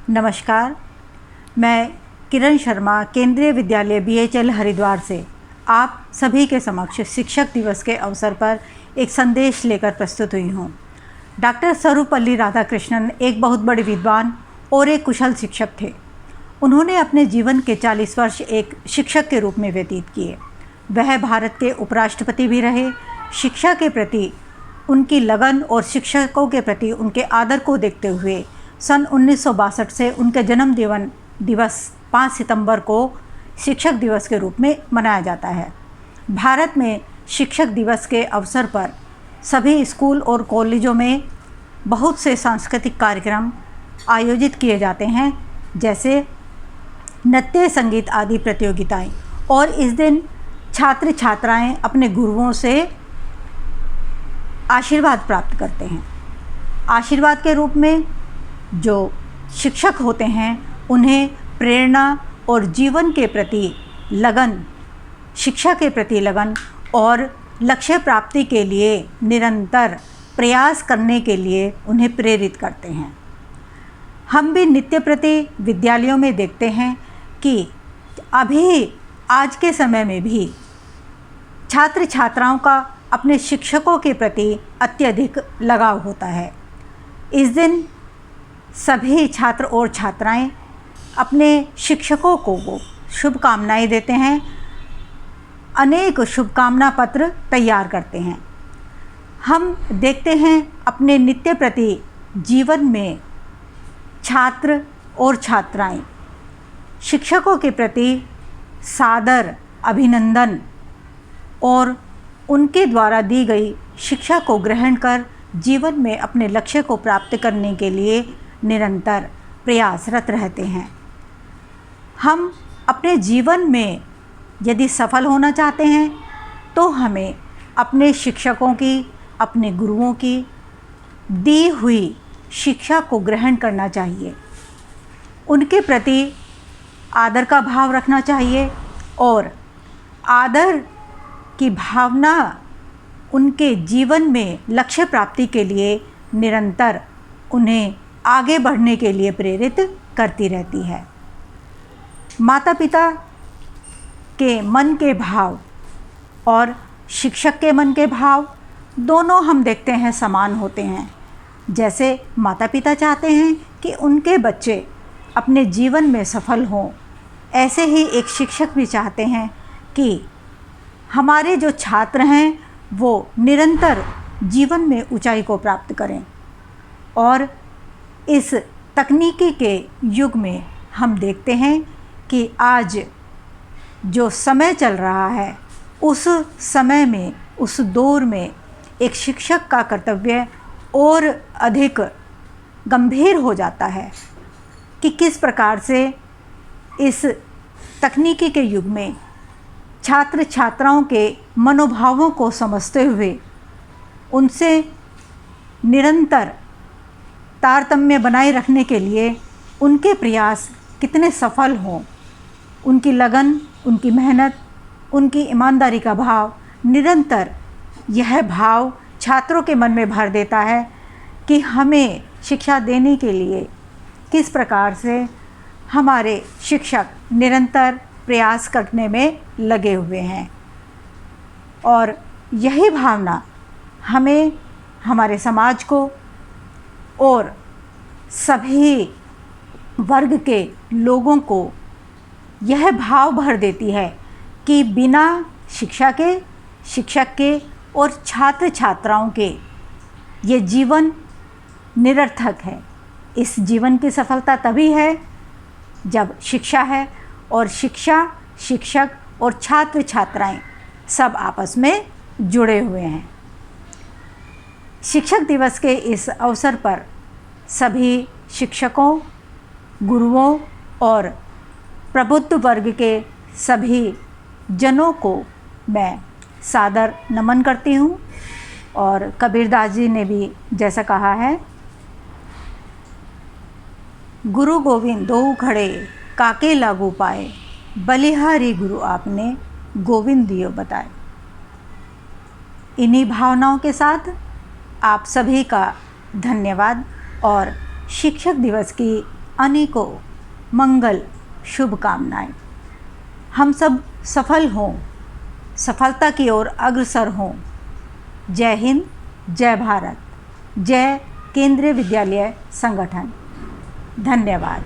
नमस्कार, मैं किरण शर्मा केंद्रीय विद्यालय BHL हरिद्वार से आप सभी के समक्ष शिक्षक दिवस के अवसर पर एक संदेश लेकर प्रस्तुत हुई हूँ। डॉक्टर सर्वपल्ली राधाकृष्णन एक बहुत बड़े विद्वान और एक कुशल शिक्षक थे। उन्होंने अपने जीवन के 40 वर्ष एक शिक्षक के रूप में व्यतीत किए। वह भारत के उपराष्ट्रपति भी रहे। शिक्षा के प्रति उनकी लगन और शिक्षकों के प्रति उनके आदर को देखते हुए सन 1962 से उनके जन्म दिवस 5 सितंबर को शिक्षक दिवस के रूप में मनाया जाता है। भारत में शिक्षक दिवस के अवसर पर सभी स्कूल और कॉलेजों में बहुत से सांस्कृतिक कार्यक्रम आयोजित किए जाते हैं, जैसे नृत्य, संगीत आदि प्रतियोगिताएं। और इस दिन छात्र छात्राएं अपने गुरुओं से आशीर्वाद प्राप्त करते हैं। आशीर्वाद के रूप में जो शिक्षक होते हैं उन्हें प्रेरणा और जीवन के प्रति लगन, शिक्षा के प्रति लगन और लक्ष्य प्राप्ति के लिए निरंतर प्रयास करने के लिए उन्हें प्रेरित करते हैं। हम भी नित्य प्रति विद्यालयों में देखते हैं कि अभी आज के समय में भी छात्र छात्राओं का अपने शिक्षकों के प्रति अत्यधिक लगाव होता है। इस दिन सभी छात्र और छात्राएं अपने शिक्षकों को शुभकामनाएं देते हैं, अनेक शुभकामना पत्र तैयार करते हैं। हम देखते हैं अपने नित्य प्रति जीवन में छात्र और छात्राएं शिक्षकों के प्रति सादर अभिनंदन और उनके द्वारा दी गई शिक्षा को ग्रहण कर जीवन में अपने लक्ष्य को प्राप्त करने के लिए निरंतर प्रयासरत रहते हैं। हम अपने जीवन में यदि सफल होना चाहते हैं तो हमें अपने शिक्षकों की, अपने गुरुओं की दी हुई शिक्षा को ग्रहण करना चाहिए। उनके प्रति आदर का भाव रखना चाहिए और आदर की भावना उनके जीवन में लक्ष्य प्राप्ति के लिए निरंतर उन्हें आगे बढ़ने के लिए प्रेरित करती रहती है। माता पिता के मन के भाव और शिक्षक के मन के भाव दोनों हम देखते हैं समान होते हैं। जैसे माता पिता चाहते हैं कि उनके बच्चे अपने जीवन में सफल हों, ऐसे ही एक शिक्षक भी चाहते हैं कि हमारे जो छात्र हैं वो निरंतर जीवन में ऊंचाई को प्राप्त करें। और इस तकनीकी के युग में हम देखते हैं कि आज जो समय चल रहा है उस समय में, उस दौर में एक शिक्षक का कर्तव्य और अधिक गंभीर हो जाता है कि किस प्रकार से इस तकनीकी के युग में छात्र छात्राओं के मनोभावों को समझते हुए उनसे निरंतर तारतम्य बनाए रखने के लिए उनके प्रयास कितने सफल हों। उनकी लगन, उनकी मेहनत, उनकी ईमानदारी का भाव निरंतर यह भाव छात्रों के मन में भर देता है कि हमें शिक्षा देने के लिए किस प्रकार से हमारे शिक्षक निरंतर प्रयास करने में लगे हुए हैं। और यही भावना हमें, हमारे समाज को और सभी वर्ग के लोगों को यह भाव भर देती है कि बिना शिक्षा के, शिक्षक के और छात्र छात्राओं के ये जीवन निरर्थक है। इस जीवन की सफलता तभी है जब शिक्षा है और शिक्षा, शिक्षक और छात्र छात्राएं सब आपस में जुड़े हुए हैं। शिक्षक दिवस के इस अवसर पर सभी शिक्षकों, गुरुओं और प्रबुद्ध वर्ग के सभी जनों को मैं सादर नमन करती हूँ। और कबीरदास जी ने भी जैसा कहा है, गुरु गोविंद दोऊ खड़े काके लागू पाए, बलिहारी गुरु आपने गोविंद दियो बताए। इन्हीं भावनाओं के साथ आप सभी का धन्यवाद और शिक्षक दिवस की अनेकों मंगल शुभकामनाएं। हम सब सफल हों, सफलता की ओर अग्रसर हों। जय हिंद, जय भारत, जय केंद्रीय विद्यालय संगठन। धन्यवाद।